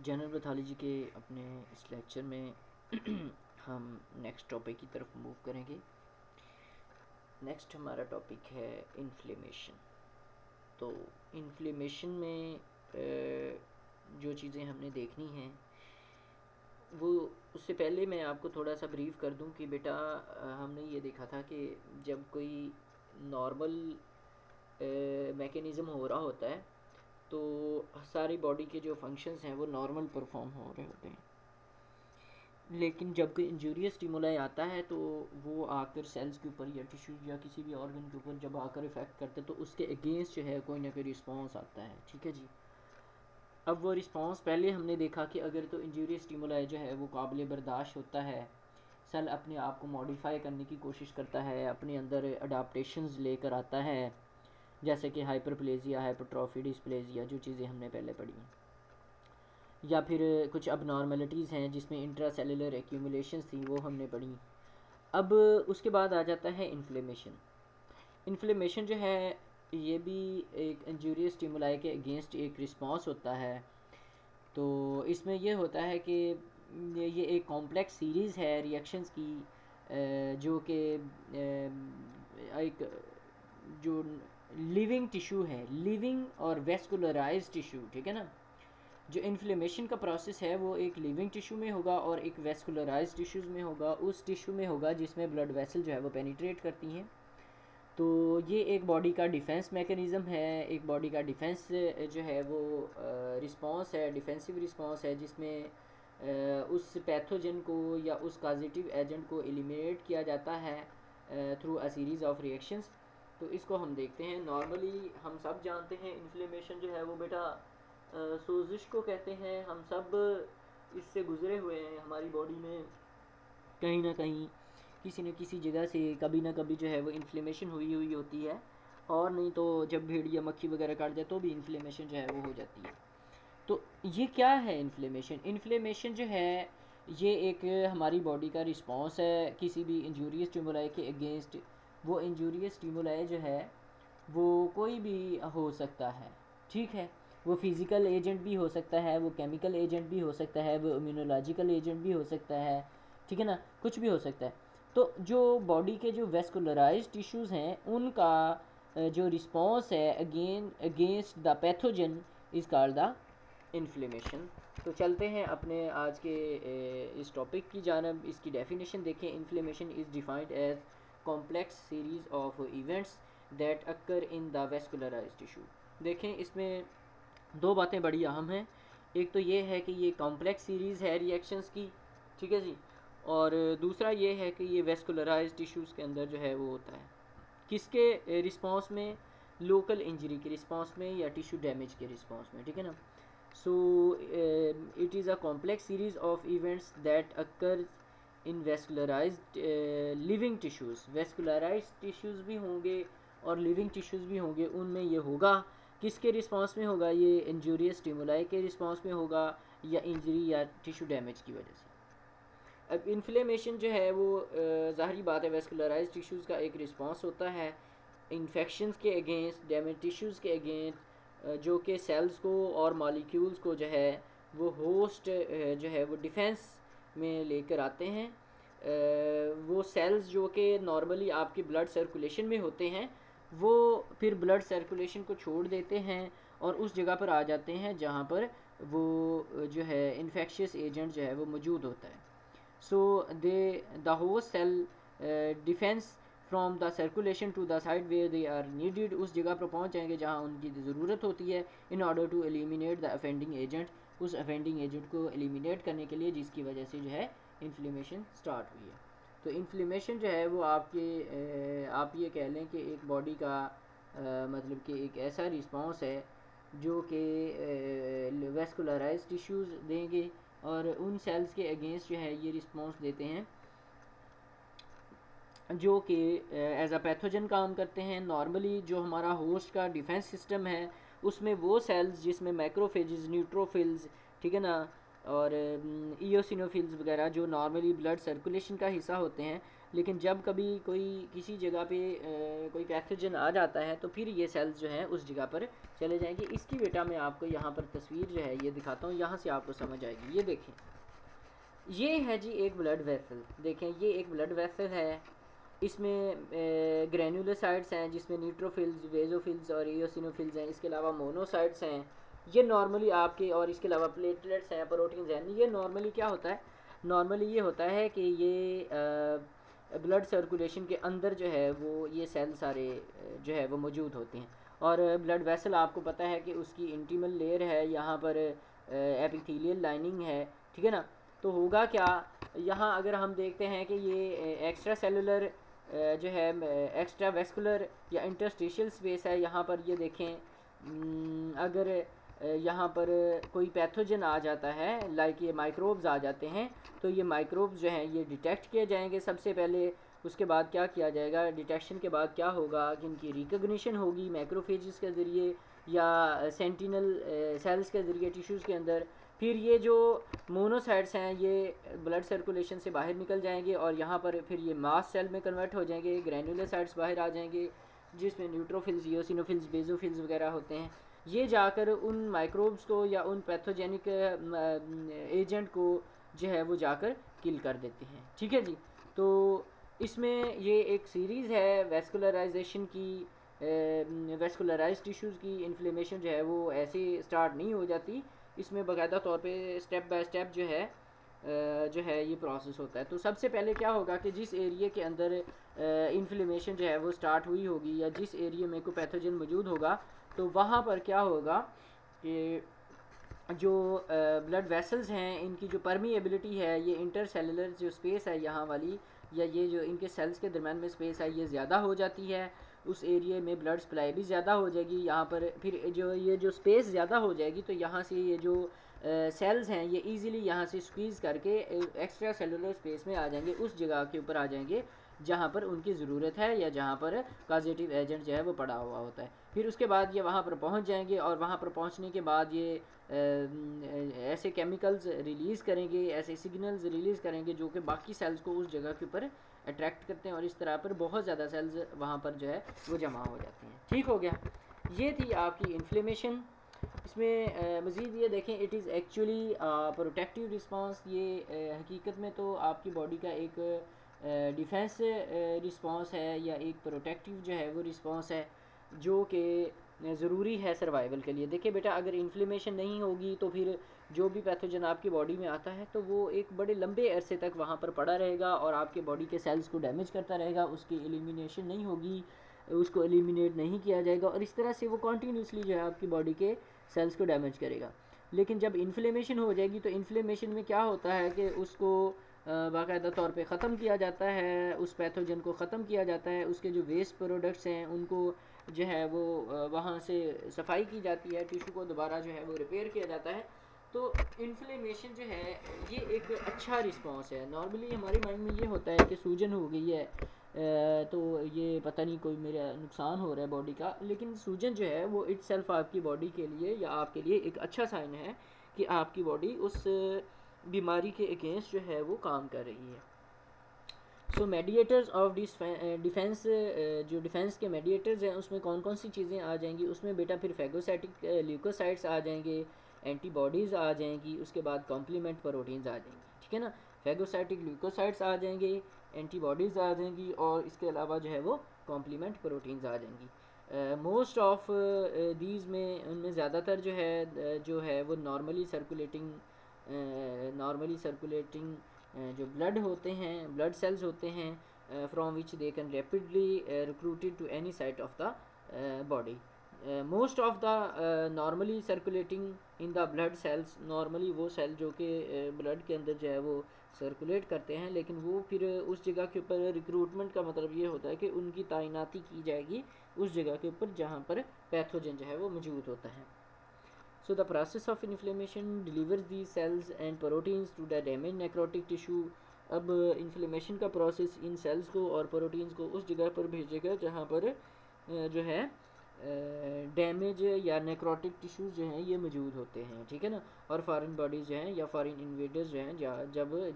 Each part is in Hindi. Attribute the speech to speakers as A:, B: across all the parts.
A: जनरल पैथोलॉजी के अपने इस लेक्चर में हम नेक्स्ट टॉपिक की तरफ मूव करेंगे। नेक्स्ट हमारा टॉपिक है इन्फ्लेमेशन। तो इन्फ्लेमेशन में जो चीज़ें हमने देखनी हैं वो उससे पहले मैं आपको थोड़ा सा ब्रीफ कर दूं कि बेटा हमने ये देखा था कि जब कोई नॉर्मल मैकेनिज़्म हो रहा होता है तो सारी बॉडी के जो फंक्शंस हैं वो नॉर्मल परफॉर्म हो रहे होते हैं। लेकिन जब कोई इंजूरियस स्टिमुलाई आता है तो वो आकर सेल्स के ऊपर या टिश्यूज या किसी भी ऑर्गन के ऊपर जब आकर इफ़ेक्ट करते तो उसके अगेंस्ट जो है कोई ना कोई रिस्पॉन्स आता है। ठीक है जी। अब वो रिस्पॉन्स पहले हमने देखा कि अगर तो इंजूरियस स्टिमुलाई जो है वो काबिल बर्दाश्त होता है, सेल अपने आप को मॉडिफाई करने की कोशिश करता है, अपने अंदर अडाप्टेशंस लेकर आता है, जैसे कि हाइपरप्लेजिया, हाइपरट्रॉफी, डिस्प्लेजिया, जो चीज़ें हमने पहले पढ़ी हैं, या फिर कुछ अबनॉर्मलिटीज़ हैं जिसमें इंट्रासेलुलर एक्यूमुलेशंस थी वो हमने पढ़ी। अब उसके बाद आ जाता है इन्फ्लेमेशन। इन्फ्लेमेशन जो है ये भी एक इंजूरियस स्टिमुलाई के अगेंस्ट एक रिस्पॉन्स होता है। तो इसमें ये होता है कि ये एक कॉम्प्लेक्स सीरीज़ है रिएक्शंस की, जो कि एक जो लिविंग टिश्यू है, लिविंग और वेस्कुलराइज्ड टिश्यू, ठीक है ना। जो इन्फ्लेमेशन का प्रोसेस है वो एक लिविंग टिश्यू में होगा और एक वेस्कुलराइज्ड टिश्यूज़ में होगा, उस टिश्यू में होगा जिसमें ब्लड वेसल जो है वो पेनिट्रेट करती हैं। तो ये एक बॉडी का डिफेंस मैकेनिज़्म है, एक बॉडी का डिफेंस जो है वो रिस्पॉन्स है, डिफेंसिव रिस्पॉन्स है, जिसमें उस पैथोजन को या उस पॉजिटिव एजेंट को एलिमिनेट किया जाता है through a series of reactions. तो इसको हम देखते हैं। नॉर्मली हम सब जानते हैं इन्फ्लेमेशन जो है वो बेटा सोजिश को कहते हैं। हम सब इससे गुज़रे हुए हैं, हमारी बॉडी में कहीं ना कहीं किसी न किसी जगह से कभी ना कभी जो है वो इन्फ्लेमेशन हुई हुई होती है, और नहीं तो जब भीड़ या मक्खी वगैरह काट जाए तो भी इन्फ्लेमेशन जो है वो हो जाती है। तो ये क्या है इन्फ्लेमेशन? इन्फ्लेमेशन जो है ये एक हमारी बॉडी का रिस्पॉन्स है किसी भी इंजूरियस स्टिमुलाई के अगेंस्ट। वो इंजूरियस स्टिमुलाई जो है वो कोई भी हो सकता है, ठीक है। वो फिज़िकल एजेंट भी हो सकता है, वो केमिकल एजेंट भी हो सकता है, वो इम्यूनोलॉजिकल एजेंट भी हो सकता है, ठीक है ना, कुछ भी हो सकता है। तो जो बॉडी के जो वेस्कुलराइज्ड टिश्यूज़ हैं उनका जो रिस्पॉन्स है against the pathogen is called the inflammation. तो चलते हैं अपने आज के इस टॉपिक की जानब। इसकी डेफिनेशन देखें। Inflammation is defined as complex series of events that occur in the vascularized tissue. देखें इसमें दो बातें बड़ी अहम हैं। एक तो ये है कि ये कॉम्प्लेक्स सीरीज़ है रिएक्शंस की, ठीक है जी, और दूसरा ये है कि ये वेस्कुलराइज्ड टिश्यूज़ के अंदर जो है वो होता है किसके रिस्पॉन्स में, लोकल इंजरी के रिस्पॉन्स में या टिश्यू डैमेज के रिस्पॉन्स में, ठीक है ना। So it is a complex series of events that occur in vascularised living tissues. Vascularised tissues भी होंगे और लिविंग टिश्यूज़ भी होंगे। उनमें ये होगा किसके रिस्पॉन्स में होगा, ये इंजूरियस स्टिमुलाई के रिस्पॉन्स में होगा या इंजरी या टिश्यू डैमेज की वजह से। अब इन्फ्लेमेशन जो है वो ज़ाहरी बात है वेस्कुलराइज्ड टिश्यूज़ का एक रिस्पॉन्स होता है इन्फेक्शंस के अगेंस्ट, डैमेज टिश्यूज़ के अगेंस्ट, जो कि सेल्स को और मॉलिक्यूल्स को जो है वो होस्ट जो है वो डिफेंस में लेकर आते हैं। वो सेल्स जो कि नॉर्मली आपके ब्लड सर्कुलेशन में होते हैं वो फिर ब्लड सर्कुलेशन को छोड़ देते हैं और उस जगह पर आ जाते हैं जहाँ पर वो जो है इन्फेक्शियस एजेंट जो है वो मौजूद होता है। So the host cell defense from the circulation to the site where they are needed, उस जगह पर पहुंच जाएंगे जहां उनकी ज़रूरत होती है, in order to eliminate the offending agent, उस offending agent को eliminate करने के लिए जिसकी वजह से जो है inflammation start हुई है। तो inflammation जो है वो आप ये कह लें कि एक बॉडी का मतलब कि एक ऐसा रिस्पॉन्स है जो कि वेस्कुलराइज टिश्यूज़ देंगे और उन सेल्स के अगेंस्ट जो है ये रिस्पॉन्स देते हैं जो कि एज अ पैथोजन काम करते हैं। नॉर्मली जो हमारा होस्ट का डिफेंस सिस्टम है उसमें वो सेल्स जिसमें मैक्रोफेजेस, न्यूट्रोफिल्स, ठीक है ना, और ईओसिनोफिल्स वगैरह जो नॉर्मली ब्लड सर्कुलेशन का हिस्सा होते हैं, लेकिन जब कभी कोई किसी जगह पे कोई पैथोजन आ जाता है तो फिर ये सेल्स जो हैं उस जगह पर चले जाएंगे। इसकी बेटा मैं आपको यहाँ पर तस्वीर जो है ये दिखाता हूँ, यहाँ से आपको समझ आएगी। ये देखें, ये है जी एक ब्लड वेसल। देखें ये एक ब्लड वेसल है, इसमें ग्रेनुलोसाइट्स हैं जिसमें न्यूट्रोफिल्स, वेजोफिल्स और इयोसिनोफिल्स हैं। इसके अलावा मोनोसाइट्स हैं ये नॉर्मली आपके, और इसके अलावा प्लेटलेट्स हैं, प्रोटीन्स हैं। ये नॉर्मली क्या होता है, नॉर्मली ये होता है कि ये ब्लड सर्कुलेशन के अंदर जो है वो ये सेल सारे जो है वो मौजूद होते हैं। और ब्लड वेसल आपको पता है कि उसकी इंटीमल लेयर है, यहाँ पर एपिथेलियल लाइनिंग है, ठीक है ना। तो होगा क्या, यहाँ अगर हम देखते हैं कि ये एक्स्ट्रा सेलुलर जो है एक्स्ट्रा वेस्कुलर या इंटरस्टिशियल स्पेस है, यहाँ पर ये देखें अगर यहाँ पर कोई पैथोजन आ जाता है, लाइक ये माइक्रोब्स आ जाते हैं, तो ये माइक्रोब्स जो हैं ये डिटेक्ट किए जाएंगे सबसे पहले। उसके बाद क्या किया जाएगा, डिटेक्शन के बाद क्या होगा कि इनकी रिकग्निशन होगी मैक्रोफेजेस के ज़रिए या सेंटिनल सेल्स के ज़रिए टिश्यूज़ के अंदर। फिर ये जो मोनोसाइट्स हैं ये ब्लड सर्कुलेशन से बाहर निकल जाएंगे और यहाँ पर फिर ये मास सेल में कन्वर्ट हो जाएंगे, ग्रैनुलोसाइट्स बाहर आ जाएंगे जिसमें न्यूट्रोफिल्स, इयोसिनोफिल्स, बेजोफिल्स वगैरह होते हैं। ये जाकर उन माइक्रोब्स को या उन पैथोजेनिक एजेंट को जो है वो जाकर किल कर देते हैं, ठीक है जी। तो इसमें ये एक सीरीज़ है वेस्कुलराइजेशन की, वेस्कुलराइज टिश्यूज़ की इन्फ्लेमेशन जो है वो ऐसे स्टार्ट नहीं हो जाती, इसमें बाकायदा तौर पे स्टेप बाय स्टेप जो है ये प्रोसेस होता है। तो सबसे पहले क्या होगा कि जिस एरिया के अंदर इन्फ्लेमेशन जो है वो स्टार्ट हुई होगी या जिस एरिया में कोई पैथोजन मौजूद होगा, तो वहाँ पर क्या होगा कि जो ब्लड वेसल्स हैं इनकी जो परमीएबिलिटी है, ये इंटरसेलुलर जो स्पेस है यहाँ वाली, या ये जो इनके सेल्स के दरम्यान में स्पेस है ये ज़्यादा हो जाती है, उस एरिया में ब्लड सप्लाई भी ज़्यादा हो जाएगी। यहाँ पर फिर जो ये जो स्पेस ज़्यादा हो जाएगी तो यहाँ से ये जो सेल्स हैं ये इजीली यहाँ से स्क्वीज़ करके एक्स्ट्रा सेलुलर स्पेस में आ जाएंगे, उस जगह के ऊपर आ जाएंगे जहाँ पर उनकी ज़रूरत है या जहाँ पर पॉजिटिव एजेंट जो है वो पड़ा हुआ होता है। फिर उसके बाद ये वहाँ पर पहुँच जाएंगे और वहाँ पर पहुँचने के बाद ये ऐसे केमिकल्स रिलीज़ करेंगे, ऐसे सिग्नल्स रिलीज़ करेंगे जो कि बाकी सेल्स को उस जगह के ऊपर अट्रैक्ट करते हैं और इस तरह पर बहुत ज़्यादा सेल्स वहाँ पर जो है वो जमा हो जाते हैं। ठीक हो गया, ये थी आपकी इन्फ्लेमेशन। इसमें मज़ीद ये देखें, it is actually protective response. ये हकीकत में तो आपकी बॉडी का एक डिफेंस रिस्पांस है या एक प्रोटेक्टिव जो है वो रिस्पांस है जो कि ज़रूरी है सर्वाइवल के लिए। देखिए बेटा, अगर इन्फ्लेमेशन नहीं होगी तो फिर जो भी पैथोजन आपकी बॉडी में आता है तो वो एक बड़े लंबे अरसे तक वहाँ पर पड़ा रहेगा और आपके बॉडी के सेल्स को डैमेज करता रहेगा, उसकी एलिमिनेशन नहीं होगी, उसको एलिमिनेट नहीं किया जाएगा और इस तरह से वो कॉन्टीन्यूसली जो है आपकी बॉडी के सेल्स को डैमेज करेगा। लेकिन जब इन्फ्लेमेशन हो जाएगी तो इन्फ्लेमेशन में क्या होता है कि उसको बाकायदा तौर पे ख़त्म किया जाता है, उस पैथोजन को ख़त्म किया जाता है, उसके जो वेस्ट प्रोडक्ट्स हैं उनको जो है वो वहाँ से सफाई की जाती है, टिश्यू को दोबारा जो है वो रिपेयर किया जाता है। तो इन्फ्लेमेशन जो है ये एक अच्छा रिस्पांस है। नॉर्मली हमारे माइंड में ये होता है कि सूजन हो गई है तो ये पता नहीं कोई मेरा नुकसान हो रहा है बॉडी का, लेकिन सूजन जो है वो इटसेल्फ आपकी बॉडी के लिए या आपके लिए एक अच्छा साइन है कि आपकी बॉडी उस बीमारी के अगेंस्ट जो है वो काम कर रही है। सो मेडिएटर्स ऑफ डिफेंस, जो डिफेंस के मेडिएटर्स हैं उसमें कौन कौन सी चीज़ें आ जाएंगी, उसमें बेटा फिर फैगोसाइटिक ल्यूकोसाइट्स आ जाएंगे, एंटीबॉडीज़ आ जाएंगी, उसके बाद कॉम्प्लीमेंट प्रोटीन्स आ जाएंगी, ठीक है ना। फैगोसाइटिक ल्यूकोसाइट्स आ जाएंगे, एंटीबॉडीज़ आ जाएंगी और इसके अलावा जो है वो कॉम्प्लीमेंट प्रोटीन्स आ जाएंगी। मोस्ट ऑफ दीज में उनमें ज़्यादातर जो है वो नॉर्मली सर्कुलेटिंग जो ब्लड होते हैं, ब्लड सेल्स होते हैं from which they can rapidly recruited to any site of the body. Most of the normally circulating in the blood cells, normally वो सेल जो कि ब्लड के अंदर जो है वो सर्कुलेट करते हैं, लेकिन वो फिर उस जगह के ऊपर रिक्रूटमेंट का मतलब ये होता है कि उनकी तैनाती की जाएगी उस जगह के ऊपर जहाँ पर पैथोजन जो है वो मौजूद होता है। So the process of inflammation delivers these cells and proteins to the damaged necrotic tissue. अब इन्फ्लेमेशन का प्रोसेस इन सेल्स को और प्रोटीन्स को उस जगह पर भेजेगा जहाँ पर जो है डैमेज या नेक्रोटिक टिश्यूज़ जो हैं ये मौजूद होते हैं, ठीक है ना। और फॉरेन बॉडीज़ जो हैं या फॉरेन इन्वेडर्स जो हैं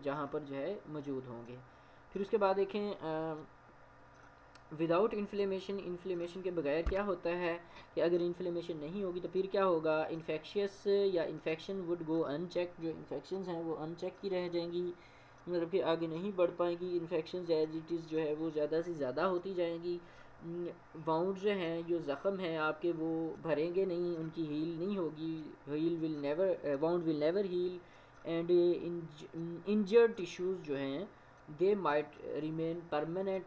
A: जहाँ पर जो है मौजूद होंगे। फिर उसके बाद देखें विदाउट इन्फ्लेमेशन के बगैर क्या होता है कि अगर इन्फ्लेमेशन नहीं होगी तो फिर क्या होगा, इन्फेक्शियस या इन्फेक्शन वुड गो अनचेक, जो इन्फेक्शंस हैं वो अनचेक की रह जाएंगी, मतलब कि आगे नहीं बढ़ पाएंगी। इन्फेक्शन एज इट इज़ जो है वो ज़्यादा से ज़्यादा होती जाएंगी। वाउंड जो हैं, जो ज़ख़म हैं आपके, वो भरेंगे नहीं, उनकी हील नहीं होगी, heal will never, wound will never heal, and injured tissues जो हैं they might remain permanent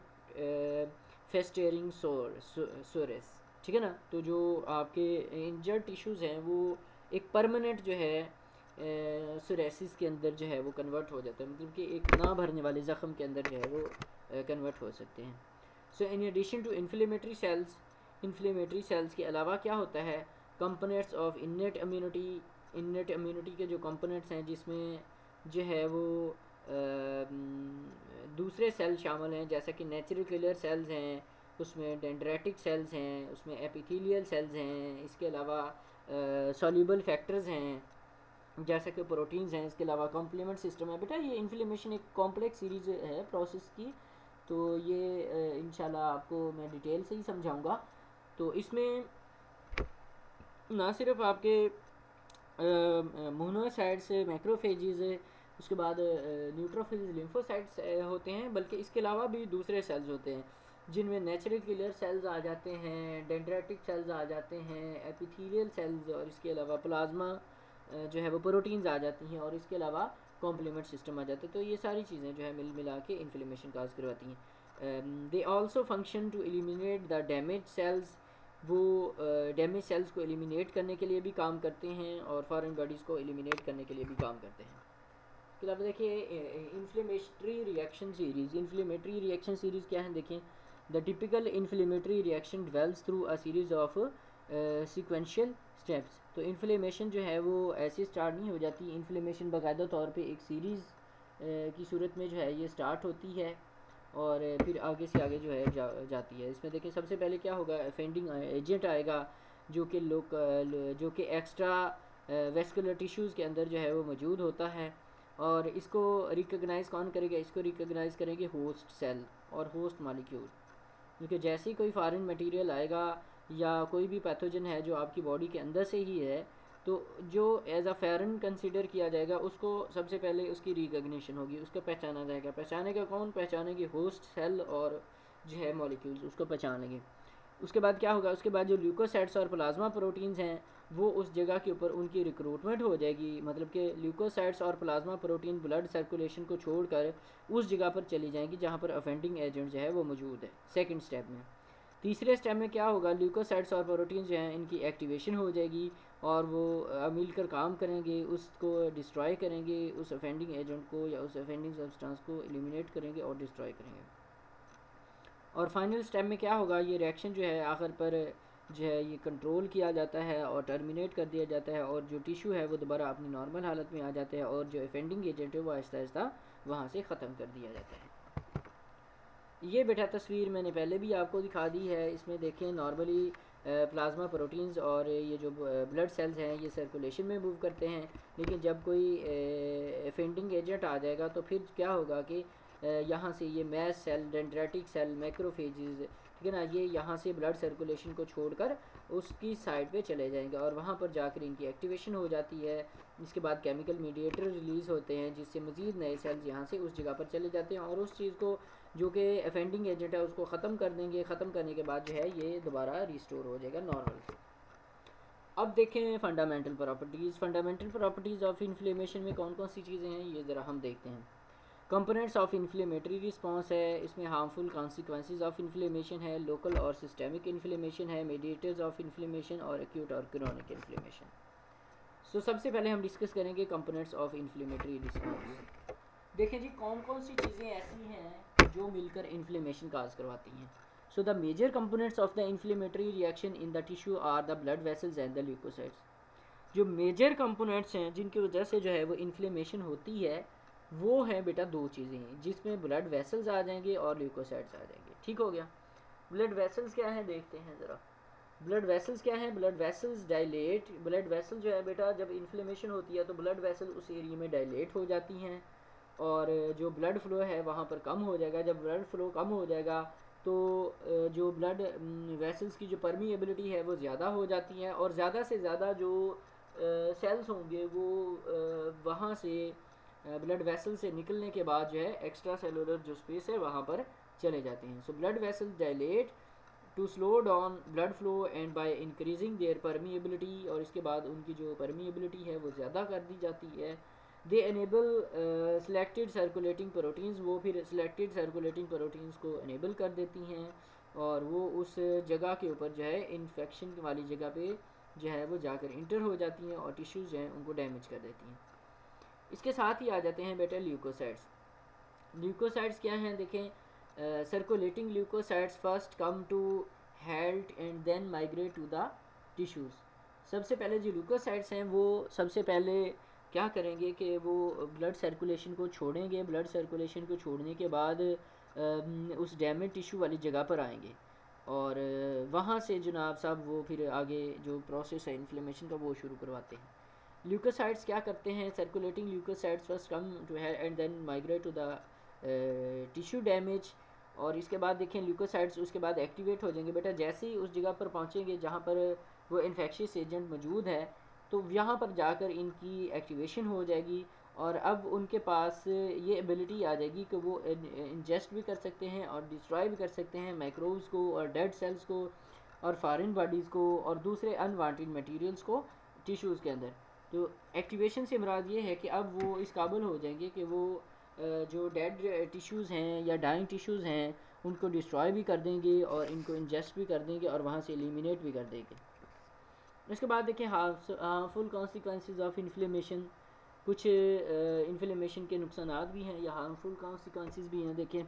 A: festering sores, ठीक है ना। तो जो आपके इंजर्ड टिश्यूज़ हैं वो एक परमानेंट जो है सोरेसिस के अंदर जो है वो कन्वर्ट हो जाता है, मतलब कि एक ना भरने वाले ज़ख़म के अंदर जो है वो कन्वर्ट हो सकते हैं। So in addition to inflammatory cells के अलावा क्या होता है, कंपोनेंट्स ऑफ इन्नेट इम्यूनिटी के जो कंपोनेंट्स हैं जिसमें जो है वो दूसरे सेल शामिल हैं, जैसा कि नेचुरल किलर सेल्स हैं, उसमें डेंड्रेटिक सेल्स हैं, उसमें एपिथेलियल सेल्स हैं, इसके अलावा सॉल्यूबल फैक्टर्स हैं जैसे कि प्रोटीन्स हैं, इसके अलावा कॉम्प्लीमेंट सिस्टम है। बेटा ये इन्फ्लेमेशन एक कॉम्प्लेक्स सीरीज है प्रोसेस की, तो ये इंशाल्लाह आपको मैं डिटेल से ही समझाऊंगा। तो इसमें ना सिर्फ आपके मोनोसाइट्स, मैक्रोफेजेस, उसके बाद न्यूट्रोफिल्स, लिम्फोसाइट्स होते हैं, बल्कि इसके अलावा भी दूसरे सेल्स होते हैं जिनमें नेचुरल किलर सेल्स आ जाते हैं, डेंड्रेटिक सेल्स आ जाते हैं, एपिथेलियल सेल्स, और इसके अलावा प्लाज्मा जो है वो प्रोटीन्स आ जाती हैं, और इसके अलावा कॉम्प्लीमेंट सिस्टम आ जाते हैं। तो ये सारी चीज़ें जो है मिल मिला के इन्फ्लेमेशन काज करवाती हैं। They also function to eliminate the damage cells, वो डैमेज सेल्स को एलिमिनेट करने के लिए भी काम करते हैं और फॉरेन बॉडीज़ को एलिमिनेट करने के लिए भी काम करते हैं। तो अब देखिए इन्फ्लेमेटरी रिएक्शन सीरीज़ क्या है, देखें the typical inflammatory reaction develops through a series of sequential steps. तो इन्फ्लेमेशन जो है वो ऐसे स्टार्ट नहीं हो जाती, इन्फ्लेमेशन बाकायदा तौर पे एक सीरीज़ की सूरत में जो है ये स्टार्ट होती है और फिर आगे से आगे जो है जाती है। इसमें देखिए सबसे पहले क्या होगा, ऑफेंडिंग एजेंट आएगा जो कि जो कि एक्स्ट्रा वेस्कुलर टिश्यूज़ के अंदर जो है वो मौजूद होता है, और इसको रिकग्नाइज़ कौन करेगा, इसको रिकग्नाइज़ करेंगे होस्ट सेल और होस्ट मॉलिक्यूल, क्योंकि जैसे ही कोई फॉरेन मटेरियल आएगा या कोई भी पैथोजन है जो आपकी बॉडी के अंदर से ही है, तो जो एज अ फॉरेन कंसिडर किया जाएगा उसको सबसे पहले उसकी रिकग्निशन होगी, उसको पहचाना जाएगा। पहचानेगा कौन, पहचानेंगे होस्ट सेल और जो है मॉलिक्यूल्स, उसको पहचानेंगे। उसके बाद क्या होगा, उसके बाद जो ल्यूकोसाइट्स और प्लाज्मा प्रोटीन्स हैं वो उस जगह के ऊपर उनकी रिक्रूटमेंट हो जाएगी, मतलब कि ल्यूकोसाइट्स और प्लाज्मा प्रोटीन ब्लड सर्कुलेशन को छोड़कर उस जगह पर चली जाएंगी जहाँ पर ऑफेंडिंग एजेंट जो है वो मौजूद है सेकंड स्टेप में। तीसरे स्टेप में क्या होगा, ल्यूकोसाइट्स और प्रोटीन जो हैं इनकी एक्टिवेशन हो जाएगी और वो मिलकर काम करेंगे, उसको डिस्ट्रॉय करेंगे, उस ऑफेंडिंग एजेंट को या उस ऑफेंडिंग सब्सटेंस को एलिमिनेट करेंगे और डिस्ट्रॉय करेंगे। और फाइनल स्टेप में क्या होगा, ये रिएक्शन जो है आखिर पर जो है ये कंट्रोल किया जाता है और टर्मिनेट कर दिया जाता है, और जो टिश्यू है वो दोबारा अपनी नॉर्मल हालत में आ जाता है, और जो ऑफेंडिंग एजेंट है वो आहिस्ता आहिस्ता वहाँ से ख़त्म कर दिया जाता है। ये बेटा तस्वीर मैंने पहले भी आपको दिखा दी है, इसमें देखें नॉर्मली प्लाज्मा प्रोटीन्स और ये जो ब्लड सेल्स हैं ये सर्कुलेशन में मूव करते हैं, लेकिन जब कोई ऑफेंडिंग एजेंट आ जाएगा तो फिर क्या होगा कि यहाँ से ये mast cell, dendritic cell, macrophages, ठीक है ना, ये यहाँ से ब्लड सर्कुलेशन को छोड़कर उसकी साइड पे चले जाएंगे और वहाँ पर जाकर इनकी एक्टिवेशन हो जाती है। इसके बाद केमिकल मीडिएटर रिलीज़ होते हैं जिससे मज़ीद नए सेल्स यहाँ से उस जगह पर चले जाते हैं और उस चीज़ को जो कि ऑफेंडिंग एजेंट है उसको ख़त्म कर देंगे। ख़त्म करने के बाद जो है ये दोबारा रिस्टोर हो जाएगा नॉर्मल। अब देखें फंडामेंटल प्रॉपर्टीज़ ऑफ इन्फ्लेमेशन में कौन कौन सी चीज़ें हैं ये ज़रा हम देखते हैं। कंपोनेंट्स ऑफ इन्फ्लेमेटरी रिस्पॉन्स है, इसमें हार्मफुल कॉन्सिक्वेंसेज ऑफ इन्फ्लेमेशन है, लोकल और सिस्टेमिक इन्फ्लेमेशन है, मीडिएटर्स ऑफ इन्फ्लेमेशन और एक्यूट और क्रोनिक इन्फ्लेमेशन। सो सबसे पहले हम डिस्कस करेंगे कंपोनेंट्स ऑफ इन्फ्लेमेटरी रिस्पॉन्स। देखें जी कौन कौन सी चीज़ें ऐसी हैं जो मिलकर इन्फ्लेमेशन काज करवाती हैं। So the major components of the inflammatory reaction in the tissue are the blood vessels and the leukocytes. जो मेजर कंपोनेंट्स हैं जिनकी वजह से जो है वो इन्फ्लेमेशन होती है वो है बेटा दो चीज़ें हैं, जिसमें ब्लड वेसल्स आ जाएंगे और ल्यूकोसाइट्स आ जाएंगे। ठीक हो गया। ब्लड वेसल्स क्या है देखते हैं ज़रा। ब्लड वेसल्स क्या है, blood vessels dilate. Blood vessel जो है बेटा जब इन्फ्लेमेशन होती है तो ब्लड वेसल उस एरिया में डायलेट हो जाती हैं और जो ब्लड फ्लो है वहाँ पर कम हो जाएगा। जब ब्लड फ्लो कम हो जाएगा तो जो ब्लड वेसल्स की जो परमीएबिलिटी है वो ज़्यादा हो जाती है, और ज़्यादा से ज़्यादा जो सेल्स होंगे वो वहाँ से ब्लड वेसल से निकलने के बाद जो है एक्स्ट्रा सेलुलर जो स्पेस है वहाँ पर चले जाते हैं। So blood vessel dilate to slow down blood flow and by increasing their permeability, और इसके बाद उनकी जो परमीएबिलिटी है वो ज़्यादा कर दी जाती है। दे एनेबल सिलेक्टेड सर्कुलेटिंग प्रोटीन्स, वो फिर सिलेक्टेड सर्कुलेटिंग प्रोटीन्स को एनेबल कर देती हैं, और वो उस जगह के ऊपर जो है इन्फेक्शन वाली जगह पे जो है वो जाकर इंटर हो जाती हैं और टिश्यूज़ जो हैं उनको डैमेज कर देती हैं। इसके साथ ही आ जाते हैं बेटा ल्यूकोसाइट्स। ल्यूकोसाइट्स क्या हैं देखें, circulating leukocytes first come to health and then migrate to the tissues. सबसे पहले जो ल्यूकोसाइट्स हैं वो सबसे पहले क्या करेंगे कि वो ब्लड सर्कुलेशन को छोड़ेंगे, ब्लड सर्कुलेशन को छोड़ने के बाद उस डैमेज टिश्यू वाली जगह पर आएंगे, और वहाँ से जनाब साहब वो फिर आगे जो प्रोसेस है इन्फ्लेमेशन का वो शुरू करवाते हैं। ल्यूकोसाइट्स क्या करते हैं, circulating leukocytes first come to here and then migrate to the tissue damage, और इसके बाद देखें ल्यूकोसाइट्स उसके बाद एक्टिवेट हो जाएंगे बेटा। जैसे ही उस जगह पर पहुँचेंगे जहाँ पर वो इन्फेक्शियस एजेंट मौजूद है तो यहाँ पर जाकर इनकी एक्टिवेशन हो जाएगी, और अब उनके पास ये एबिलिटी आ जाएगी कि वो इंजेस्ट भी कर सकते हैं और डिस्ट्रॉय भी कर सकते हैं माइक्रोब्स को और डेड सेल्स को और फॉरेन बॉडीज़ को और दूसरे अनवांटेड मटेरियल्स को टिश्यूज़ के अंदर। तो एक्टिवेशन से मुराद ये है कि अब वो इस काबिल हो जाएंगे कि वो जो डेड टिश्यूज़ हैं या डाइंग टिश्यूज़ हैं उनको डिस्ट्रॉय भी कर देंगे और इनको इंजेस्ट भी कर देंगे और वहाँ से एलिमिनेट भी कर देंगे। इसके बाद देखिए हार्मफुल कॉन्सिक्वेंसेस ऑफ इन्फ्लेमेशन। कुछ इन्फ्लेमेशन के नुकसानात भी हैं या हार्मफुल कॉन्सिक्वेंसेस भी हैं। देखें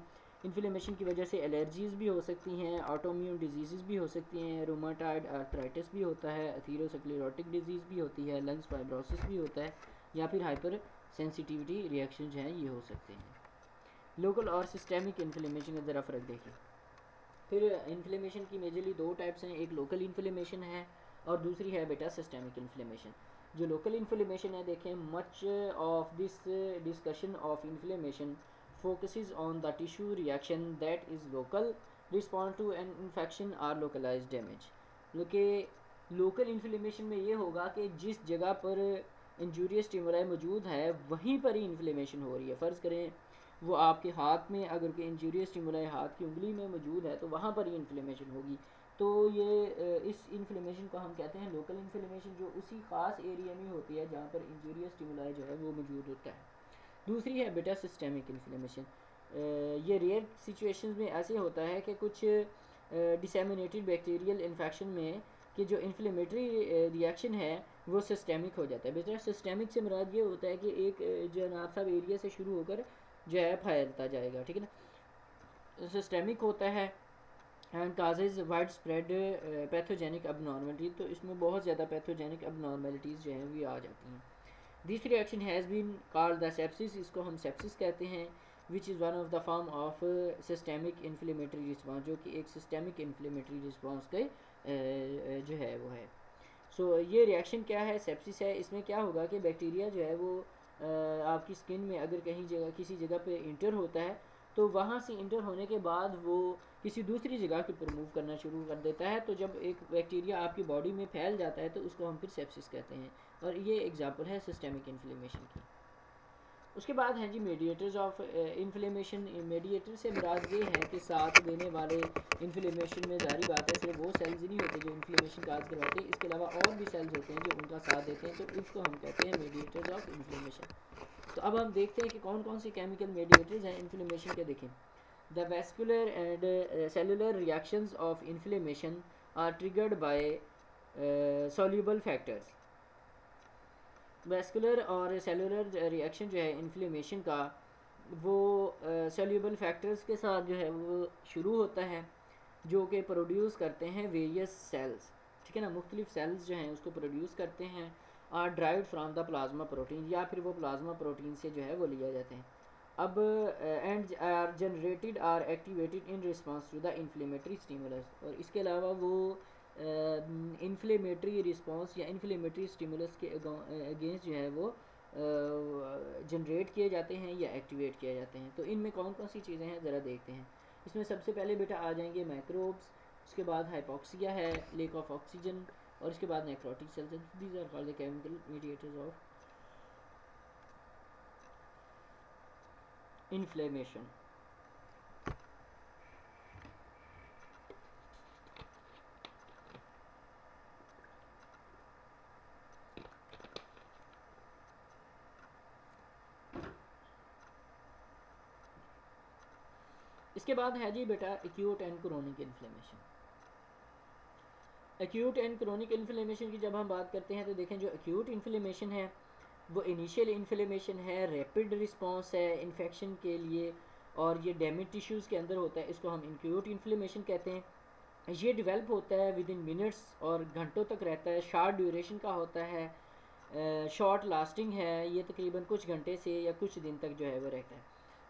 A: इन्फ्लेमेशन की वजह से एलर्जीज़ भी हो सकती हैं, ऑटोइम्यून डिजीज़ भी हो सकती हैं, रोमाटाइड आर्थराइटिस भी होता है, एथेरोस्क्लेरोटिक डिजीज़ भी होती है, लंग्स फाइब्रोसिस भी होता है, या फिर हाइपर सेंसिटिविटी रिएक्शन जो हैं ये हो सकते हैं। लोकल और सिस्टेमिक इन्फ्लेमेशन का ज़रा फ़र्क देखिए। फिर इन्फ्लेमेशन की मेजरली दो टाइप्स हैं, एक लोकल इन्फ्लेमेशन है और दूसरी है बेटा सिस्टेमिक इन्फ्लेमेशन। जो लोकल इन्फ्लेमेशन है देखें, much of this discussion of inflammation focuses on the tissue reaction that is local response to an infection or localized damage। क्योंकि लोकल इन्फ्लेमेशन में ये होगा कि जिस जगह पर इंजूरियस स्टिमुलाई मौजूद है वहीं पर ही इन्फ्लेमेशन हो रही है। फ़र्ज़ करें वो आपके हाथ में अगर कि इंजूरियस स्टिमुलाई हाथ की उंगली में मौजूद है तो वहाँ पर ही इन्फ्लेमेशन होगी। तो ये इस इन्फ्लेमेशन को हम कहते हैं लोकल इन्फ्लेमेशन, जो उसी ख़ास एरिया में होती है जहाँ पर इंजूरियस स्टिमुलाई जो है वो मौजूद होता है। दूसरी है बेटा सिस्टेमिक इन्फ्लेमेशन। ये रेयर सिचुएशंस में ऐसे होता है कि कुछ डिसेमिनेटेड बैक्टीरियल इन्फेक्शन में कि जो इन्फ्लेमेटरी रिएक्शन है वो सिस्टेमिक हो जाता है। बेटा सिस्टेमिक से मुराद ये होता है कि एक जनाब साहब एरिया से शुरू होकर जो है फैलता जाएगा, ठीक है ना। सिस्टेमिक होता है and causes wide spread pathogenic abnormality, तो इसमें बहुत ज़्यादा पैथोजेनिक अबनॉर्मलिटीज़ जो हैं वो आ जाती हैं। This reaction has been called the sepsis, इसको हम सेप्सिस कहते हैं, which is one of the form of systemic inflammatory response, जो कि एक सिस्टेमिक इन्फ्लेमेटरी रिस्पॉन्स के जो है वो है। सो ये रिएक्शन क्या है, सेप्सिस है। इसमें क्या होगा कि बैक्टीरिया जो है वो आपकी स्किन में अगर कहीं जगह किसी जगह पे इंटर होता है तो वहाँ से इंटर होने के बाद वो किसी दूसरी जगह के ऊपर मूव करना शुरू कर देता है। तो जब एक बैक्टीरिया आपकी बॉडी में फैल जाता है तो उसको हम फिर सेप्सिस कहते हैं, और ये एग्जांपल है सिस्टेमिक इन्फ्लेमेशन की। उसके बाद हैं जी मीडिएटर्स ऑफ इन्फ्लेमेशन। मीडिएटर से मुराद ये है कि साथ देने वाले इन्फ्लेमेशन में जारी बात है सिर्फ वो सेल्स ही नहीं होते जो इन्फ्लेमेशन काज करवाते हैं, इसके अलावा और भी सेल्स होते हैं जो उनका साथ देते हैं, तो इसको हम कहते हैं मीडिएटर्स ऑफ इन्फ्लेमेशन। तो अब हम देखते हैं कि कौन कौन से केमिकल मीडिएटर्स हैं इन्फ्लेमेशन के। देखें the vascular and cellular reactions of inflammation are triggered by soluble factors. Vascular और सेलुलर रिएक्शन जो है इन्फ्लेमेशन का वो सॉल्यूबल फैक्टर्स के साथ जो है वो शुरू होता है, जो कि प्रोड्यूस करते हैं वेरियस सेल्स, ठीक है ना। मुख्तलिफ सेल्स जो हैं उसको प्रोड्यूस करते हैं, are derived from the plasma protein, या फिर वो प्लाज्मा प्रोटीन से जो है वो लिया जाते हैं। अब and are generated are activated in response to the inflammatory stimulus, और इसके अलावा वो इन्फ्लेमेटरी रिस्पॉन्स या इन्फ्लेमेटरी स्टिमुलस के अगेंस्ट जो है वो जनरेट किए जाते हैं या एक्टिवेट किए जाते हैं। तो इनमें कौन कौन सी चीज़ें हैं ज़रा देखते हैं। इसमें सबसे पहले बेटा आ जाएंगे माइक्रोब्स, उसके बाद हाइपोक्सिया है, लेक ऑफ ऑक्सीजन, और उसके बाद necrotic cells. These are called the chemical mediators of inflammation. इसके बाद है जी बेटा acute and chronic inflammation. Acute and chronic inflammation की जब हम बात करते हैं तो देखें जो एक्यूट इन्फ्लेमेशन है वो इनिशियल इन्फ्लेमेशन है, रैपिड रिस्पांस है इन्फेक्शन के लिए, और ये डैमेज टिश्यूज़ के अंदर होता है, इसको हम एक्यूट इन्फ्लेमेशन कहते हैं। ये डेवलप होता है विद इन मिनट्स और घंटों तक रहता है, शार्ट ड्यूरेशन का होता है, शॉर्ट लास्टिंग है, ये तकरीबन कुछ घंटे से या कुछ दिन तक जो है वो रहता है।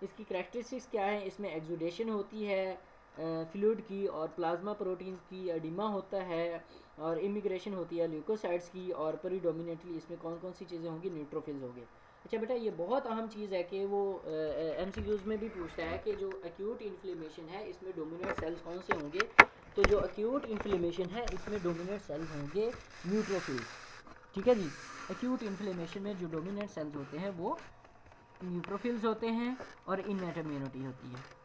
A: इसकी करैक्टरिस्टिक्स क्या है, इसमें एक्सुडेशन होती है फ्लूइड की और प्लाज्मा प्रोटीन्स की, एडिमा होता है और इमिग्रेशन होती है ल्यूकोसाइट्स की, और प्रीडोमिनेटली इसमें कौन कौन सी चीज़ें होंगी, न्यूट्रोफिल्स होंगे। अच्छा बेटा ये बहुत अहम चीज़ है कि वो MCQs में भी पूछता है कि जो एक्यूट इन्फ्लेमेशन है इसमें डोमिनेंट सेल्स कौन से होंगे। तो जो एक्यूट इन्फ्लेमेशन है इसमें डोमिनेंट सेल्स होंगे न्यूट्रोफिल्स, ठीक है जी। एक्यूट इन्फ्लेमेशन में जो डोमिनेंट सेल्स होते हैं वो न्यूट्रोफिल्स होते हैं और इननेट इम्यूनिटी होती है।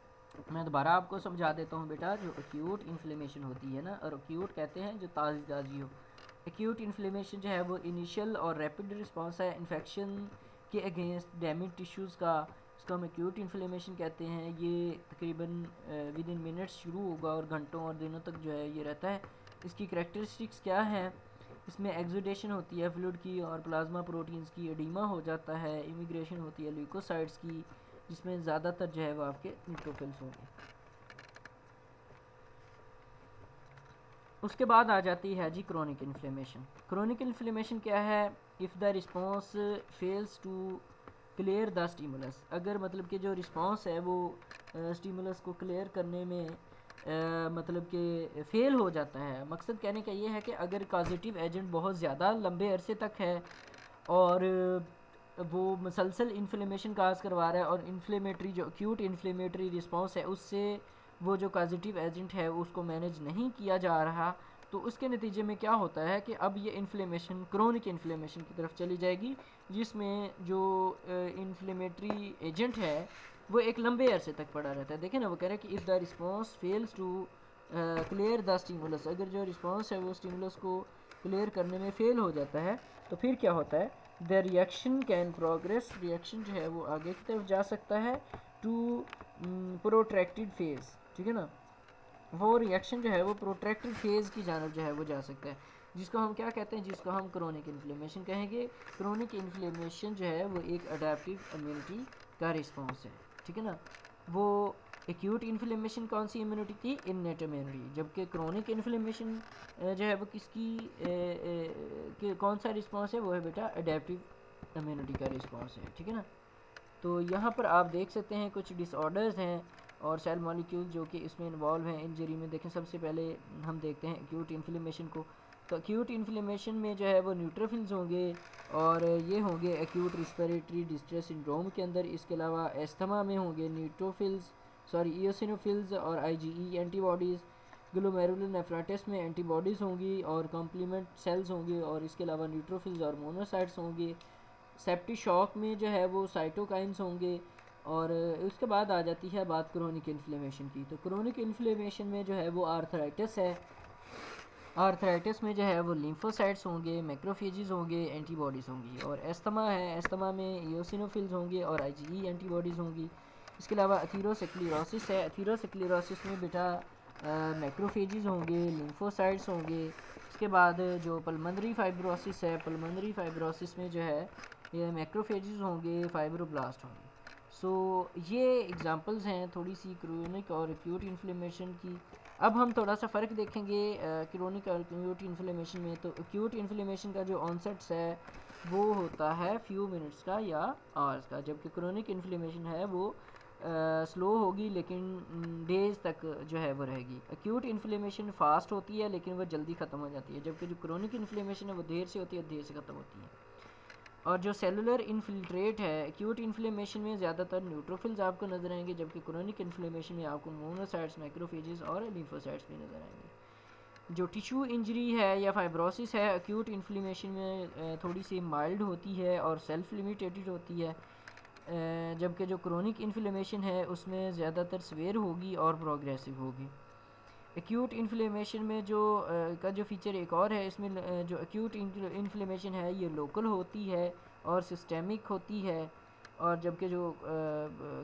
A: मैं दोबारा आपको समझा देता हूँ बेटा, जो एक्यूट इन्फ्लेमेशन होती है ना, और एक्यूट कहते हैं जो ताज़ी ताज़ी हो। एक्यूट इन्फ्लेमेशन जो है वो इनिशियल और रैपिड रिस्पांस है इन्फेक्शन के अगेंस्ट डैमेज टिश्यूज़ का, इसको हम एक्यूट इन्फ्लेमेशन कहते हैं। ये तकरीबन विद इन मिनट्स शुरू होगा और घंटों और दिनों तक जो है ये रहता है। इसकी करैक्टरिस्टिक्स क्या हैं, इसमें एक्सुडेशन होती है फ्लूइड की और प्लाज्मा प्रोटीन्स की, एडिमा हो जाता है, इमिग्रेशन होती है ल्यूकोसाइट्स की, जिसमें ज़्यादातर जो है वो आपके न्यूट्रोफिल्स होंगे। उसके बाद आ जाती है जी क्रोनिक इन्फ्लेमेशन। क्रोनिक इन्फ्लेमेशन क्या है, if the response fails to clear the stimulus, अगर मतलब कि जो रिस्पॉन्स है वो स्टिमुलस को क्लियर करने में मतलब कि फ़ेल हो जाता है। मकसद कहने का ये है कि अगर पॉजिटिव एजेंट बहुत ज़्यादा लंबे अरसे तक है और वो मुसलसल इन्फ्लेमेशन काज करवा रहा है और इन्फ्लेमेटरी जो एक्यूट इन्फ्लेमेटरी रिस्पॉन्स है उससे वो जो पॉजिटिव एजेंट है उसको मैनेज नहीं किया जा रहा, तो उसके नतीजे में क्या होता है कि अब ये इन्फ्लेमेशन क्रोनिक इन्फ्लेमेशन की तरफ चली जाएगी, जिसमें जो इन्फ्लेमेटरी एजेंट है वो एक लंबे अरसे तक पड़ा रहता है। देखें ना, वो कह रहे हैं कि if the response fails to clear the stimulus, अगर जो रिस्पॉन्स है वो स्टिमुलस को क्लियर करने में फ़ेल हो जाता है तो फिर क्या होता है, the reaction can progress, reaction जो है वो आगे की तरफ जा सकता है टू प्रोट्रैक्टेड फेज, ठीक है ना, वो रिएक्शन जो है वो प्रोट्रैक्टेड फेज की जानब जो है वो जा सकता है, जिसको हम क्या कहते हैं, जिसको हम क्रोनिक इन्फ्लेमेशन कहेंगे। क्रोनिक इन्फ्लेमेशन जो है वो एक अडेप्टिव इम्यूनिटी का रिस्पॉन्स है, ठीक है ना। वो एक्यूट इन्फ्लेमेशन कौन सी इम्यूनिटी थी, इननेट इम्यूनिटी, जबकि क्रोनिक इन्फ्लेमेशन जो है वो किसकी कौन सा रिस्पॉन्स है, वो है बेटा अडेप्टिव इम्यूनिटी का रिस्पॉन्स है, ठीक है ना। तो यहाँ पर आप देख सकते हैं कुछ डिसऑर्डर्स हैं और सेल मॉलिक्यूल जो कि इसमें इन्वॉल्व हैं इंजरी में। देखें सबसे पहले हम देखते हैं एक्यूट इन्फ्लेमेशन को। तो एक्यूट इन्फ्लेमेशन में जो है वो न्यूट्रोफिल्स होंगे और ये होंगे एक्यूट रिस्पिरेटरी डिस्ट्रेस सिंड्रोम के अंदर। इसके अलावा एस्थमा में होंगे न्यूट्रोफिल्स इयोसिनोफिल्स और IgE एंटीबॉडीज़। ग्लोमेरुलोनेफ्राइटिस में एंटीबॉडीज़ होंगी और कॉम्प्लीमेंट सेल्स होंगे, और इसके अलावा न्यूट्रोफिल्स और मोनोसाइट्स होंगे। सेप्टिक शॉक में जो है वो साइटोकाइंस होंगे। और उसके बाद आ जाती है बात क्रोनिक इन्फ्लेमेशन की। तो क्रोनिक इन्फ्लेमेशन में जो है वो आर्थराइटिस है, आर्थराइटिस में जो है वो लिम्फोसाइट्स होंगे, मैक्रोफेजेस होंगे, एंटीबॉडीज़ होंगी। और एस्थमा है, एस्थमा में इयोसिनोफिल्स होंगे और IgE एंटीबॉडीज़ होंगी। इसके अलावा एथीरोस्क्लेरोसिस है, एथीरोस्क्लेरोसिस में बेटा मैक्रोफेजेस होंगे, लिम्फोसाइट्स होंगे। इसके बाद जो पल्मोनरी फाइब्रोसिस है, पल्मोनरी फाइब्रोसिस में जो है ये मैक्रोफेजेस होंगे, फाइब्रोब्लास्ट होंगे। सो ये एग्जांपल्स हैं थोड़ी सी क्रोनिक और एक्यूट इन्फ्लेमेशन की। अब हम थोड़ा सा फ़र्क देखेंगे क्रोनिक और एक्यूट इन्फ्लेमेशन में। तो एक्यूट इन्फ्लेमेशन का जो ऑनसेट्स है वो होता है फ्यू मिनट्स का या आवर्स का, जबकि क्रोनिक इन्फ्लेमेशन है वो स्लो होगी लेकिन डेज़ तक जो है वो रहेगी। एक्यूट इन्फ्लेमेशन फास्ट होती है लेकिन वो जल्दी ख़त्म हो जाती है, जबकि जो क्रोनिक इन्फ्लेमेशन है वो देर से होती है, देर से ख़त्म होती है। और जो सेलुलर इन्फिल्ट्रेट है, एक्यूट इन्फ्लेमेशन में ज़्यादातर न्यूट्रोफिल्स आपको नज़र आएंगे, जबकि क्रोनिक इन्फ्लेमेशन में आपको मोनोसाइट्स, मैक्रोफेजेस और लिम्फोसाइट्स भी नज़र आएंगे। जो टिश्यू इंजरी है या फाइब्रोसिस है एक्यूट इन्फ्लेमेशन में थोड़ी सी माइल्ड होती है और सेल्फ लिमिटेड होती है, जबकि जो क्रोनिक इन्फ्लेमेशन है उसमें ज़्यादातर सवेयर होगी और प्रोग्रेसिव होगी। एक्यूट इन्फ्लेमेशन में जो का जो फीचर एक और है इसमें, जो एक्यूट इन्फ्लेमेशन है ये लोकल होती है और सिस्टेमिक होती है, और जबकि जो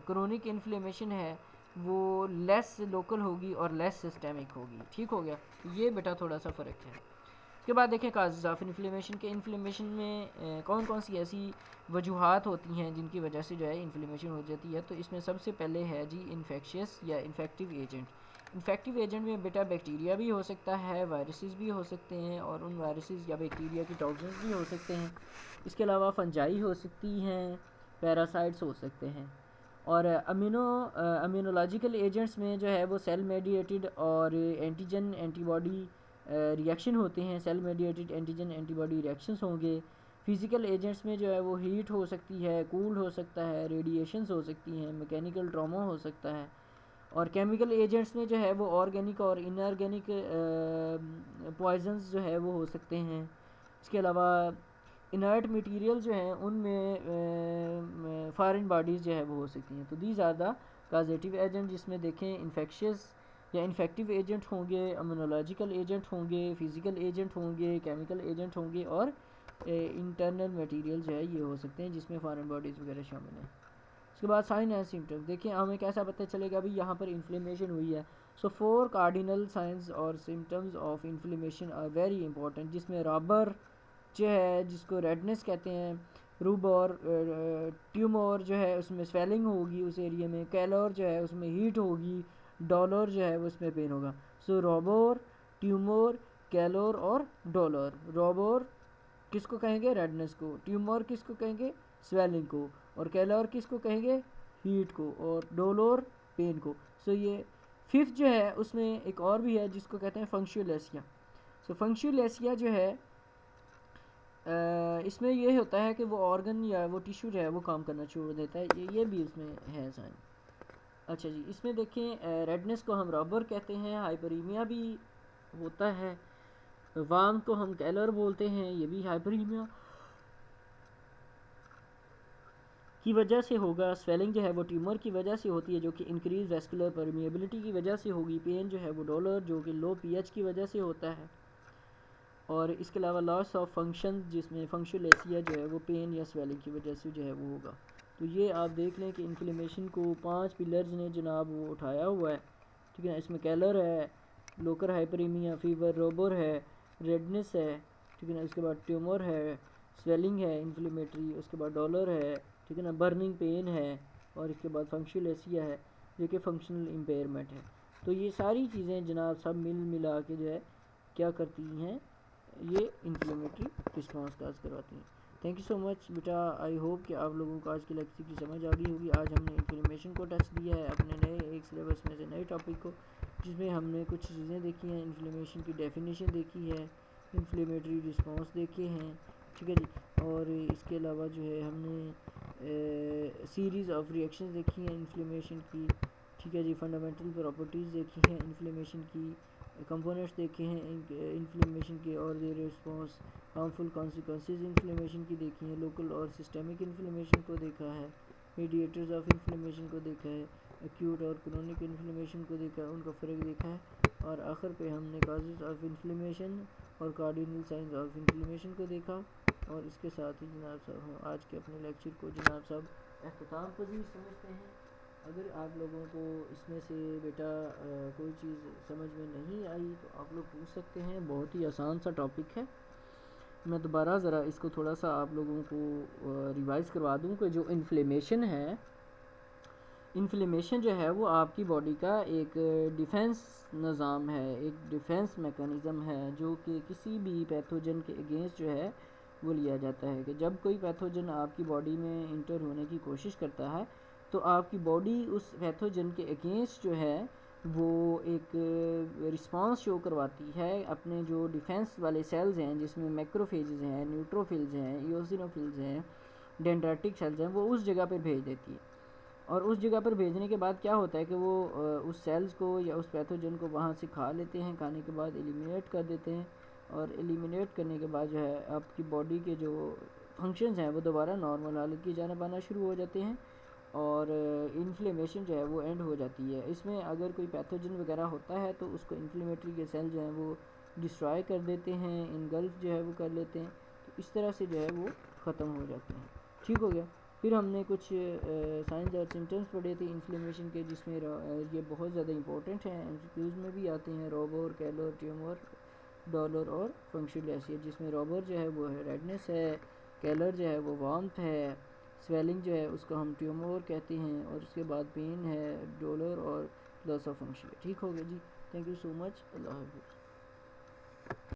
A: क्रोनिक इन्फ्लेमेशन है वो लेस लोकल होगी और लेस सिस्टेमिक होगी। ठीक हो गया, ये बेटा थोड़ा सा फ़र्क है। उसके बाद देखें काजेज़ ऑफ इन्फ्लेमेशन के, इन्फ्लेमेशन में कौन कौन सी ऐसी वजूहात होती हैं जिनकी वजह से जो है इन्फ्लेमेशन हो जाती है। तो इसमें सबसे पहले है जी इन्फेक्शियस या इन्फेक्टिव एजेंट। इन्फेक्टिव एजेंट में बेटा बैक्टीरिया भी हो सकता है, वायरसेस भी हो सकते हैं, और उन वायरसेस या बैक्टीरिया की टॉक्सिन्स भी हो सकते हैं। इसके अलावा फंजाई हो सकती हैं, पैरासाइट्स हो सकते हैं। और अम्यूनोलॉजिकल एजेंट्स में जो है वो सेल मेडिएटेड और एंटीजन एंटीबॉडी रिएक्शन होते हैं, cell mediated antigen antibody reactions होंगे। फिज़िकल एजेंट्स में जो है वो हीट हो सकती है, कूल हो सकता है, रेडिएशंस हो सकती हैं, मैकेनिकल ट्रॉमा हो सकता है। और केमिकल एजेंट्स में जो है वो ऑर्गेनिक और इनऑर्गेनिक पॉइजन्स जो है वो हो सकते हैं। इसके अलावा इनर्ट मटेरियल जो हैं उनमें फॉरेन बॉडीज़ जो है वो हो सकती हैं। तो दीज आर द काजेटिव एजेंट, जिसमें देखें इन्फेक्शियस या इन्फेक्टिव एजेंट होंगे, इम्यूनोलॉजिकल एजेंट होंगे, फिज़िकल एजेंट होंगे, केमिकल एजेंट होंगे, और इंटरनल मटेरियल जो है ये हो सकते हैं जिसमें फॉरेन बॉडीज़ वगैरह शामिल हैं। उसके बाद साइन एंड सिम्टम्स देखिए, हमें कैसा पता चलेगा अभी यहाँ पर इन्फ्लेमेशन हुई है। सो 4 कार्डिनल साइंस और symptoms of inflammation are very important, जिसमें रबर जो है जिसको रेडनेस कहते हैं, रूबर ट्यूमर जो है उसमें स्वेलिंग होगी उस एरिया में, कैलोर जो है उसमें हीट होगी, डॉलर जो है उसमें पेन होगा। सो रोबर, ट्यूमर, कैलोर और डॉलर। रोबर किसको कहेंगे? रेडनेस को। ट्यूमर किसको कहेंगे? स्वेलिंग को। और कैलोर किसको कहेंगे? हीट को। और डोलोर पेन को। सो ये फिफ्थ जो है उसमें एक और भी है जिसको कहते हैं फंक्शुअल। सो फंक्शुअल जो है इसमें ये होता है कि वो ऑर्गन या वो टिश्यू जो है वो काम करना छोड़ देता है, ये भी उसमें है साइन। अच्छा जी, इसमें देखें रेडनेस को हम रबर कहते हैं, हाइपरीमिया भी होता है, वाम को हम कैलर बोलते हैं, ये भी हाइपरीमिया की वजह से होगा। स्वेलिंग जो है वो ट्यूमर की वजह से होती है जो कि इंक्रीज वेस्कुलर परमिएबिलिटी की वजह से होगी। पेन जो है वो डॉलर जो कि लो पीएच की वजह से होता है। और इसके अलावा लॉस ऑफ फंक्शन जिसमें फंक्शुअल जो है वो पेन या स्वेलिंग की वजह से जो है वो होगा। तो ये आप देख लें कि इन्फ्लेमेशन को 5 पिलर्स ने जनाब वो उठाया हुआ है, ठीक है। इसमें कैलर है, लोकल हाइपरीमिया, फीवर, रोबर है, रेडनेस है, ठीक है ना। उसके बाद ट्यूमर है, स्वेलिंग है इन्फ्लेमेटरी, उसके बाद डॉलर है, ठीक है ना, बर्निंग पेन है, और इसके बाद फंक्शनल है जो कि फंक्शनल इम्पेयरमेंट है। तो ये सारी चीज़ें जनाब सब मिला के जो है क्या करती हैं, ये इन्फ्लेमेटरी रिस्पॉन्स काज करवाती हैं। थैंक यू सो मच बेटा, आई होप कि आप लोगों को आज की लेक्चर की समझ आ गई होगी। आज हमने इन्फ्लेमेशन को टच दिया है अपने नए एक सिलेबस में से नए टॉपिक को, जिसमें हमने कुछ चीज़ें देखी हैं, इन्फ्लेमेशन की डेफिनेशन देखी है, इन्फ्लेमेटरी रिस्पॉन्स देखे हैं, ठीक है जी। और इसके अलावा जो है हमने सीरीज़ ऑफ रिएक्शंस देखी हैं इन्फ्लेमेशन की, ठीक है जी। फंडामेंटल प्रॉपर्टीज़ देखी हैं इन्फ्लेमेशन की, कंपोनेंट्स देखे हैं इन्फ्लेमेशन के, और ये रिस्पॉन्स, हार्मफुल कॉन्सिक्वेंसेज इन्फ्लेमेशन की देखी हैं, लोकल और सिस्टेमिक इन्फ्लेमेशन को देखा है, मीडिएटर्स ऑफ इन्फ्लेमेशन को देखा है, एक्यूट और क्रोनिक इन्फ्लेमेशन को देखा है, उनका फ़र्क देखा है, और आखिर पे हमने काजेज़ ऑफ इन्फ्लेमेशन और कार्डिनल साइंस ऑफ इन्फ्लेमेशन को देखा। और इसके साथ ही जनाब साहब हम आज के अपने लेक्चर को जनाब साहब अख्ताम पजीर समझते हैं। अगर आप लोगों को इसमें से बेटा कोई चीज़ समझ में नहीं आई तो आप लोग पूछ सकते हैं, बहुत ही आसान सा टॉपिक है। मैं दोबारा ज़रा इसको थोड़ा सा आप लोगों को रिवाइज़ करवा दूं कि जो इन्फ्लेमेशन है, इन्फ्लेमेशन जो है वो आपकी बॉडी का एक डिफेंस निज़ाम है, एक डिफेंस मेकनिज़म है जो कि किसी भी पैथोजन के अगेंस्ट जो है वो लिया जाता है कि जब कोई पैथोजन आपकी बॉडी में इंटर होने की कोशिश करता है तो आपकी बॉडी उस पैथोजन के अगेंस्ट जो है वो एक रिस्पांस शो करवाती है अपने जो डिफेंस वाले सेल्स हैं, जिसमें मैक्रोफेजेस हैं, न्यूट्रोफिल्स हैं, इओसिनोफिल्स हैं, डेंड्राइटिक सेल्स हैं, वो उस जगह पर भेज देती है। और उस जगह पर भेजने के बाद क्या होता है कि वो उस सेल्स को या उस पैथोजन को वहाँ से खा लेते हैं, खाने के बाद एलिमिनेट कर देते हैं, और एलिमिनेट करने के बाद जो है आपकी बॉडी के जो फंक्शंस हैं वो दोबारा नॉर्मल हालत की जानिब आना शुरू हो जाते हैं, और इन्फ्लेमेशन जो है वो एंड हो जाती है। इसमें अगर कोई पैथोजन वगैरह होता है तो उसको इन्फ्लेमेटरी के सेल जो हैं वो डिस्ट्रॉय कर देते हैं, इनगल्फ जो है वो कर लेते हैं, तो इस तरह से जो है वो ख़त्म हो जाते हैं। ठीक हो गया। फिर हमने कुछ साइंस और सिम्टम्स पढ़े थे इन्फ्लेमेशन के, जिसमें ये बहुत ज़्यादा इंपॉर्टेंट हैं, एमसीक्यूज़ में भी आते हैं। रोबर, कैलोर, ट्यूमर, डॉलर और फंक्शनल हैसियत, जिसमें रोबर जो है वो है रेडनेस है, कैलर जो है वो वार्मथ है, स्वेलिंग जो है उसको हम ट्यूमर कहते हैं, और उसके बाद पेन है, डॉलर और लॉस ऑफ फंक्शन। ठीक हो गया जी, थैंक यू सो मच, अल्लाह हाफिज़।